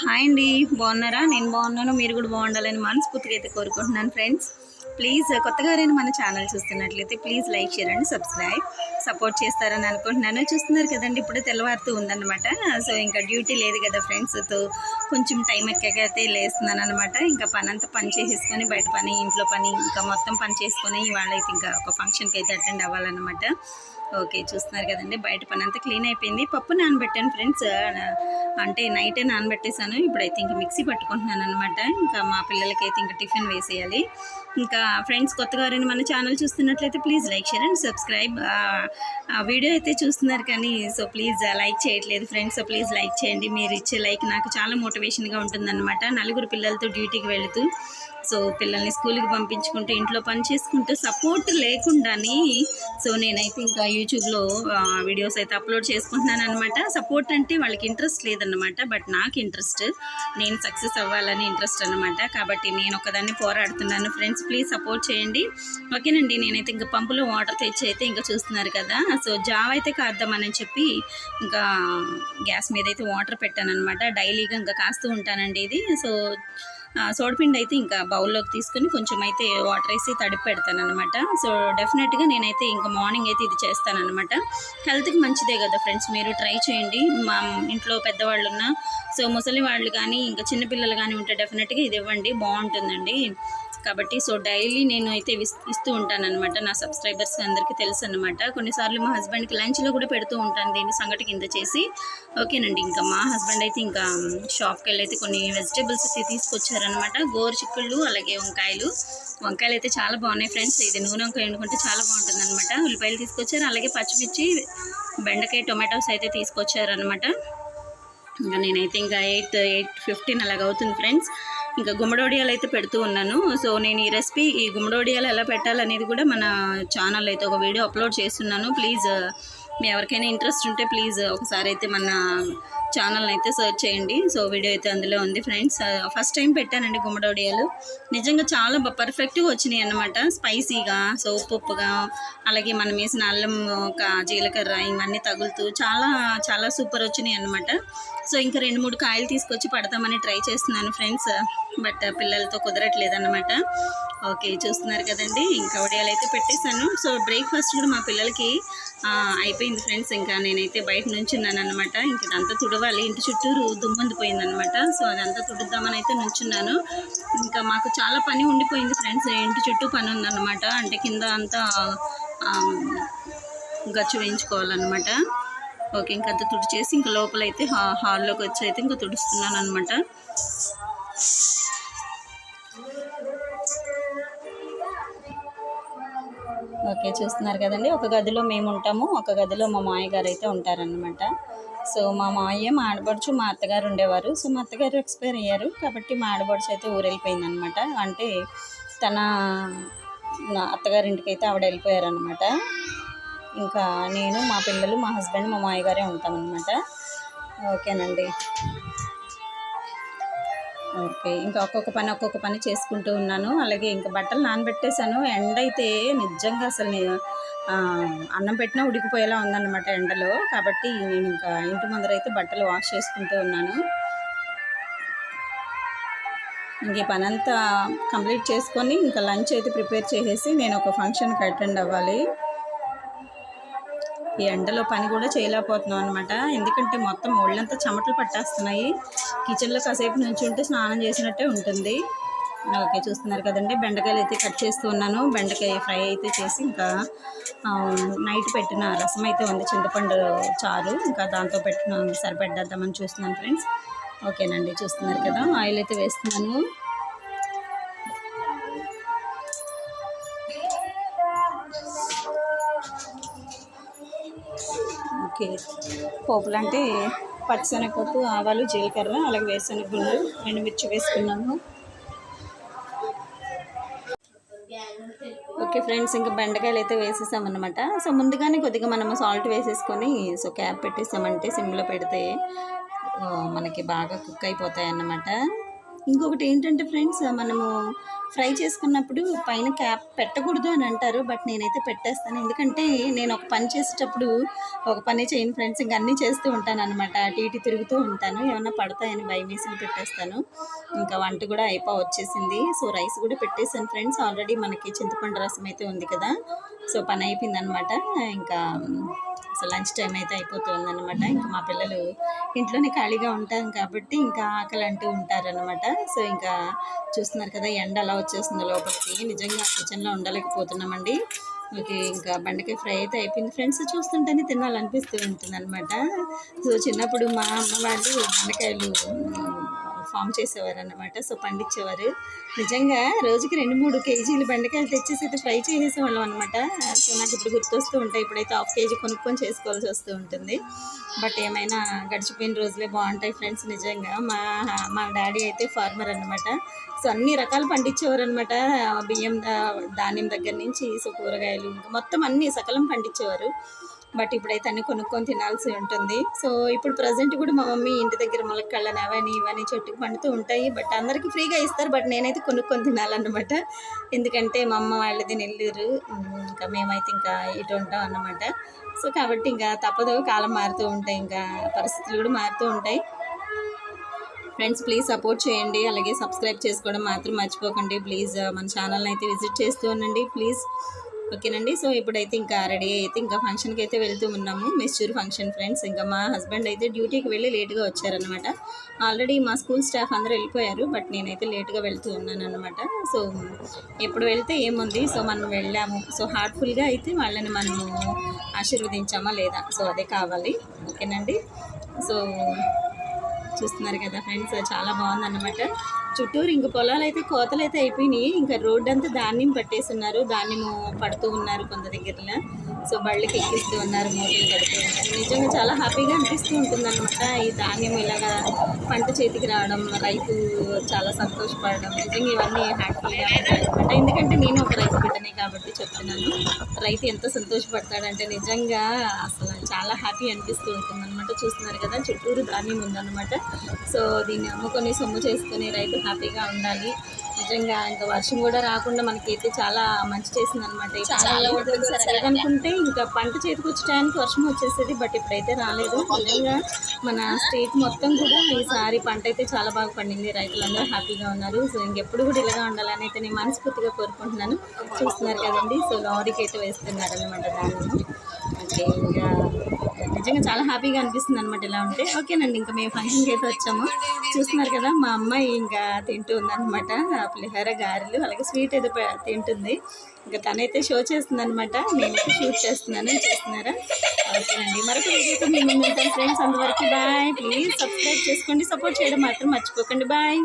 Hi అండి, బాగున్నారా? నేను బాగున్నాను. మీరు కూడా బాగుండాలని మనస్ఫూర్తిగా అయితే కోరుకుంటున్నాను ఫ్రెండ్స్. ప్లీజ్ కొత్తగా ఎవరైనా మన ఛానల్ చూస్తున్నట్లయితే please like, share and support చేస్తారని అనుకుంటున్నాను. చూస్తున్నారు కదండి, ఇప్పుడే తెల్లవారుతూ ఉందన్నమాట. సో ఇంకా డ్యూటీ లేదు కదా ఫ్రెండ్స్తో, కొంచెం టైం ఎక్కకైతే లేస్తున్నాను అనమాట. ఇంకా పని చేసేసుకొని బయట పని, ఇంట్లో పని, ఇంకా మొత్తం పని చేసుకొని ఇవాళ అయితే ఇంకా ఒక ఫంక్షన్కి అయితే అటెండ్ అవ్వాలన్నమాట. ఓకే, చూస్తున్నారు కదండి, బయట పని అంతా క్లీన్ అయిపోయింది. పప్పు నానబెట్టాను ఫ్రెండ్స్, అంటే నైటే నానబెట్టేశాను. ఇప్పుడైతే ఇంకా మిక్సీ పట్టుకుంటున్నాను అనమాట. ఇంకా మా పిల్లలకైతే ఇంకా టిఫిన్ వేసేయాలి. ఇంకా ఫ్రెండ్స్ కొత్తగా ఎవరైనా మన ఛానల్ చూస్తున్నట్లయితే please like, share and subscribe. Video అయితే చూస్తున్నారు కానీ సో ప్లీజ్ లైక్ చేయట్లేదు ఫ్రెండ్స్. సో ప్లీజ్ లైక్ చేయండి. మీరు ఇచ్చే లైక్ నాకు చాలా మోటివేషన్గా ఉంటుందన్నమాట. నలుగురు పిల్లలతో డ్యూటీకి వెళుతూ సో పిల్లల్ని స్కూల్కి పంపించుకుంటూ ఇంట్లో పని చేసుకుంటూ సపోర్ట్ లేకుండానే సో నేనైతే ఇంకా యూట్యూబ్లో వీడియోస్ అయితే అప్లోడ్ చేసుకుంటున్నాను అనమాట. సపోర్ట్ అంటే వాళ్ళకి ఇంట్రెస్ట్ లేదన్నమాట, బట్ నాకు ఇంట్రెస్ట్, నేను సక్సెస్ అవ్వాలని ఇంట్రెస్ట్ అనమాట. కాబట్టి నేను ఒకదాన్ని పోరాడుతున్నాను ఫ్రెండ్స్. ప్లీజ్ సపోర్ట్ చేయండి, ఓకేనండి. నేనైతే ఇంకా పంపులో వాటర్ తెచ్చి అయితే ఇంకా చూస్తున్నారు కదా, సో జావ అయితే కాద్దామని చెప్పి ఇంకా గ్యాస్ మీద అయితే వాటర్ పెట్టాను అనమాట. డైలీగా ఇంకా కాస్తూ ఉంటానండి ఇది. సో సోడిపిండి అయితే ఇంకా బౌల్లోకి తీసుకుని కొంచెం అయితే వాటర్ వేసి తడిపి పెడతాను అనమాట. సో డెఫినెట్గా నేనైతే ఇంకా మార్నింగ్ అయితే ఇది చేస్తానన్నమాట. హెల్త్కి మంచిదే కదా ఫ్రెండ్స్, మీరు ట్రై చేయండి. మా ఇంట్లో పెద్దవాళ్ళు ఉన్నా సో ముసలి వాళ్ళు కానీ ఇంకా చిన్నపిల్లలు కానీ ఉంటే డెఫినెట్గా ఇది ఇవ్వండి, బాగుంటుందండి. కాబట్టి సో డైలీ నేను అయితే ఇస్తూ ఉంటానన్నమాట. నా సబ్స్క్రైబర్స్ అందరికీ తెలుసు అనమాట. కొన్నిసార్లు మా హస్బెండ్కి లంచ్లో కూడా పెడుతూ ఉంటాను దీన్ని సంగటి కింద చేసి. ఓకేనండి, ఇంకా మా హస్బెండ్ అయితే ఇంకా షాప్కి వెళ్ళి అయితే కొన్ని వెజిటేబుల్స్ అయితే తీసుకొచ్చారనమాట. గోరు చిక్కుళ్ళు, అలాగే వంకాయలు అయితే చాలా బాగున్నాయి ఫ్రెండ్స్. ఇది నూనె వంకాయ వండుకుంటే చాలా బాగుంటుంది అనమాట. ఉల్లిపాయలు తీసుకొచ్చారు, అలాగే పచ్చిమిర్చి, బెండకాయ, టొమాటోస్ అయితే తీసుకొచ్చారనమాట. ఇంకా నేనైతే ఇంకా 8:15 అలాగ అవుతుంది ఫ్రెండ్స్. ఇంకా గుమ్మడోడియాలు అయితే పెడుతూ ఉన్నాను. సో నేను ఈ రెసిపీ, ఈ గుమ్మడోడియాలు ఎలా పెట్టాలనేది కూడా మన ఛానల్ అయితే ఒక వీడియో అప్లోడ్ చేస్తున్నాను. ప్లీజ్ మీ ఎవరికైనా ఇంట్రెస్ట్ ఉంటే ప్లీజ్ ఒకసారి అయితే మన ఛానల్ని అయితే సర్చ్ చేయండి. సో వీడియో అయితే అందులో ఉంది ఫ్రెండ్స్. ఫస్ట్ టైం పెట్టానండి గుమ్మడోడియాలు, నిజంగా చాలా పర్ఫెక్ట్గా వచ్చినాయి అన్నమాట. స్పైసీగా, సో ఉప్పుగా, అలాగే మనం వేసిన అల్లం, జీలకర్ర ఇవన్నీ తగులుతూ చాలా చాలా సూపర్ వచ్చినాయి అన్నమాట. సో ఇంకా 2-3 కాయలు తీసుకొచ్చి పడతామని ట్రై చేస్తున్నాను ఫ్రెండ్స్, బట్ పిల్లలతో కుదరట్లేదు అన్నమాట. ఓకే, చూస్తున్నారు కదండి, ఇంకా వడియాలు అయితే పెట్టేశాను. సో బ్రేక్ఫాస్ట్ కూడా మా పిల్లలకి అయిపోయింది ఫ్రెండ్స్. ఇంకా నేనైతే బయట నుంచున్నాను అనమాట. ఇంక ఇదంతా తుడవాలి, ఇంటి చుట్టూరు దుమ్మందిపోయిందనమాట. సో అదంతా తుడుద్దామని అయితే నుంచున్నాను. ఇంకా మాకు చాలా పని ఉండిపోయింది ఫ్రెండ్స్, ఇంటి చుట్టూ పని ఉందన్నమాట. అంటే కింద అంతా గచ్చు వేయించుకోవాలన్నమాట. ఓకే, ఇంకంతా తుడిచేసి ఇంకా లోపలైతే హాల్లోకి వచ్చి అయితే ఇంకా తుడుస్తున్నాను అనమాట. ఓకే, చూస్తున్నారు కదండి, ఒక గదిలో మేము ఉంటాము, ఒక గదిలో మా మామయ్య గారు అయితే ఉంటారనమాట. సో మా మామయ్య, మా ఆడబడుచు, మా అత్తగారు ఉండేవారు. సో మా అత్తగారు ఎక్స్పైర్ అయ్యారు కాబట్టి మా ఆడబడుచు అయితే ఊరెళ్ళిపోయింది అనమాట. అంటే తన అత్తగారింటికి అయితే ఆవిడ వెళ్ళిపోయారనమాట. ఇంకా నేను, మా పిల్లలు, మా హస్బెండ్, మా మామయ్య గారే ఉంటామన్నమాట. ఓకేనండి. ఓకే, ఇంకా ఒక్కొక్క పని చేసుకుంటూ ఉన్నాను. అలాగే ఇంకా బట్టలు నానబెట్టేశాను. ఎండ అయితే నిజంగా అసలు అన్నం పెట్టినా ఉడికిపోయేలా ఉందన్నమాట ఎండలో. కాబట్టి నేను ఇంకా ఇంటి ముందర అయితే బట్టలు వాష్ చేసుకుంటూ ఉన్నాను. ఇంక ఈ పని అంతా కంప్లీట్ చేసుకొని ఇంకా లంచ్ అయితే ప్రిపేర్ చేసేసి నేను ఒక ఫంక్షన్కి అటెండ్ అవ్వాలి. ఈ ఎండలో పని కూడా చేయలేకపోతున్నాం అనమాట, ఎందుకంటే మొత్తం ఒళ్ళంతా చెమటలు పట్టేస్తున్నాయి. కిచెన్లో కాసేపు నుంచి ఉంటే స్నానం చేసినట్టే ఉంటుంది. ఓకే, చూస్తున్నారు కదండి, బెండకాయలు అయితే కట్ చేస్తూ ఉన్నాను. బెండకాయ ఫ్రై అయితే చేసి ఇంకా నైట్ పెట్టిన రసం అయితే ఉంది, చింతపండు చారు, ఇంకా దాంతో సరిపెట్టేద్దామని చూస్తున్నాను ఫ్రెండ్స్. ఓకేనండి, చూస్తున్నారు కదా, ఆయిల్ అయితే వేస్తున్నాను. ఓకే, పోపులు అంటే పచ్చిశనగపప్పు, ఆవాలు, జీలకర్ర, అలాగే వేరుశనగ గుళ్ళు, ఎండుమిర్చి వేసుకున్నాము. ఓకే ఫ్రెండ్స్, ఇంకా బెండకాయలు అయితే వేసేసామన్నమాట. సో ముందుగానే కొద్దిగా మనము సాల్ట్ వేసేసుకొని సో క్యాప్ పెట్టేసామంటే సిమ్లో పెడితే మనకి బాగా కుక్ అయిపోతాయి అన్నమాట. ఇంకొకటి ఏంటంటే ఫ్రెండ్స్, మనము ఫ్రై చేసుకున్నప్పుడు పైన క్యాప్ పెట్టకూడదు అని అంటారు. బట్ నేనైతే పెట్టేస్తాను. ఎందుకంటే నేను ఒక పని చేసేటప్పుడు ఒక పని చేయను ఫ్రెండ్స్, ఇంకా అన్నీ చేస్తూ ఉంటాను అనమాట. అటు ఇటు తిరుగుతూ ఉంటాను. ఏమన్నా పడతాయని భయం వేసి పెట్టేస్తాను. ఇంకా వంట కూడా వచ్చేసింది. సో రైస్ కూడా పెట్టేసాను ఫ్రెండ్స్. ఆల్రెడీ మనకి చింతపండు రసం అయితే ఉంది కదా, సో పని అయిపోయింది అనమాట. ఇంకా సో లంచ్ టైం అయితే అయిపోతుందన్నమాట. ఇంకా మా పిల్లలు ఇంట్లోనే ఖాళీగా ఉంటాం కాబట్టి ఇంకా ఆకలి అంటూ ఉంటారనమాట. సో ఇంకా చూస్తున్నారు కదా ఎండ అలా వచ్చేస్తుంది లోపలికి. నిజంగా కిచెన్లో ఉండలేకపోతున్నామండి. ఓకే, ఇంకా బెండకాయ ఫ్రై అయితే అయిపోయింది ఫ్రెండ్స్. చూస్తుంటేనే తినాలనిపిస్తూ ఉంటుంది అనమాట. సో చిన్నప్పుడు మా అమ్మ వాళ్ళు బెండకాయలు ఫామ్ చేసేవారు అన్నమాట. సో పండించేవారు. నిజంగా రోజుకి 2-3 కేజీలు బెండకాయలు తెచ్చేసి అయితే ఫ్రై చేసేసేవాళ్ళం అనమాట. సో నాకు ఇప్పుడు గుర్తొస్తూ ఉంటాయి. ఇప్పుడైతే 1/2 కేజీ కొనుక్కొని చేసుకోవాల్సి వస్తూ ఉంటుంది. బట్ ఏమైనా గడిచిపోయిన రోజులే బాగుంటాయి ఫ్రెండ్స్. నిజంగా మా డాడీ అయితే ఫార్మర్ అనమాట. సో అన్ని రకాలు పండించేవారు అనమాట. బియ్యం, ధాన్యం దగ్గర నుంచి సో కూరగాయలు ఇంకా మొత్తం అన్ని సకలం పండించేవారు. బట్ ఇప్పుడైతే అన్ని కొనుక్కొని తినాల్సి ఉంటుంది. సో ఇప్పుడు ప్రజెంట్ కూడా మా మమ్మీ ఇంటి దగ్గర ములక్కాళ్ళని అవని ఇవని చెట్టుకు పండుతూ ఉంటాయి. బట్ అందరికీ ఫ్రీగా ఇస్తారు. బట్ నేనైతే కొనుక్కొని తినాలన్నమాట. ఎందుకంటే మా అమ్మ వాళ్ళది నెల్లూరు, ఇంకా మేమైతే ఇంకా ఇటు ఉంటాం అన్నమాట. సో కాబట్టి ఇంకా తప్పదు, కాలం మారుతూ ఉంటాయి, ఇంకా పరిస్థితులు కూడా మారుతూ ఉంటాయి. ఫ్రెండ్స్ ప్లీజ్ సపోర్ట్ చేయండి. అలాగే సబ్స్క్రైబ్ చేసుకోవడం మాత్రం మర్చిపోకండి ప్లీజ్. మన ఛానల్ని అయితే విజిట్ చేస్తూ ఉండండి ప్లీజ్. ఓకేనండి. సో ఇప్పుడైతే ఇంకా రెడీ అయితే ఇంకా ఫంక్షన్కి అయితే వెళ్తూ ఉన్నాము. Mature function friends. ఇంకా మా హస్బెండ్ అయితే డ్యూటీకి వెళ్ళి లేట్గా వచ్చారనమాట. ఆల్రెడీ మా స్కూల్ స్టాఫ్ అందరూ వెళ్ళిపోయారు. బట్ నేనైతే లేట్గా వెళ్తూ ఉన్నాను అనమాట. సో ఎప్పుడు వెళ్తే ఏముంది, సో మనం వెళ్ళాము. సో హార్ట్ఫుల్గా అయితే వాళ్ళని మనము ఆశీర్వదించామా లేదా, సో అదే కావాలి. ఓకేనండి. సో చూస్తున్నారు కదా ఫ్రెండ్స్, చాలా బాగుందన్నమాట. చుట్టూరు ఇంక పొలాలు అయితే కోతలు అయితే అయిపోయినాయి. ఇంకా రోడ్డు అంతా ధాన్యం పట్టేస్తున్నారు. ధాన్యము పడుతూ ఉన్నారు కొంత దగ్గరలో. సో బళ్ళకి ఎక్కిస్తూ ఉన్నారు, మూటలు పడుతూ ఉన్నారు. నిజంగా చాలా హ్యాపీగా అనిపిస్తూ ఉంటుంది అనమాట. ఈ ధాన్యం ఇలాగా పంట చేతికి రావడం, రైతు చాలా సంతోషపడడం, నిజంగా ఇవన్నీ హ్యాపీగా ఉంటాయి అనమాట. ఎందుకంటే నేను ఒక రైతు బిడ్డనే కాబట్టి చెప్తున్నాను. రైతు ఎంత సంతోషపడతాడంటే నిజంగా అసలు చాలా హ్యాపీ అనిపిస్తూ ఉంటుంది అనమాట. చూస్తున్నారు కదా చుట్టూరు ధాన్యం ఉందన్నమాట. సో దీన్ని అమ్ముకొని సొమ్ము చేసుకొని రైతు హ్యాపీగా ఉండాలి. నిజంగా ఇంకా వర్షం కూడా రాకుండా మనకైతే చాలా మంచి చేసింది అనమాట. అనుకుంటే ఇంకా పంట చేతికి వచ్చే టైంకి వర్షం వచ్చేసేది. బట్ ఇప్పుడైతే రాలేదు. నిజంగా మన స్టేట్ మొత్తం కూడా ఈసారి పంట అయితే చాలా బాగా పండింది. రైతులందరూ హ్యాపీగా ఉన్నారు. సో ఇంకెప్పుడు కూడా ఇలాగా ఉండాలని అయితే నేను మనస్ఫూర్తిగా కోరుకుంటున్నాను. చూస్తున్నారు కదండి. సో లారీకి అయితే వేస్తున్నారు అనమాట దాన్ని. ఓకే, ఇంకా నిజంగా చాలా హ్యాపీగా అనిపిస్తుంది అనమాట ఇలా ఉంటే. ఓకేనండి, ఇంకా మేము ఫంక్షన్కి అయితే వచ్చాము. చూస్తున్నారు కదా మా అమ్మాయి ఇంకా తింటూ ఉందన్నమాట. పులిహోర, గారెలు, అలాగే స్వీట్ ఏదో తింటుంది. ఇంకా తనైతే షో చేస్తుంది అనమాట. నేనైతే షూట్ చేస్తున్నాను. చూస్తున్నారా? ఓకేనండి, మరొక వీడియోతో మేము ముందుంటాం ఫ్రెండ్స్. అంతవరకు బాయ్. ప్లీజ్ సబ్స్క్రైబ్ చేసుకోండి, సపోర్ట్ చేయడం మాత్రం మర్చిపోకండి. బాయ్.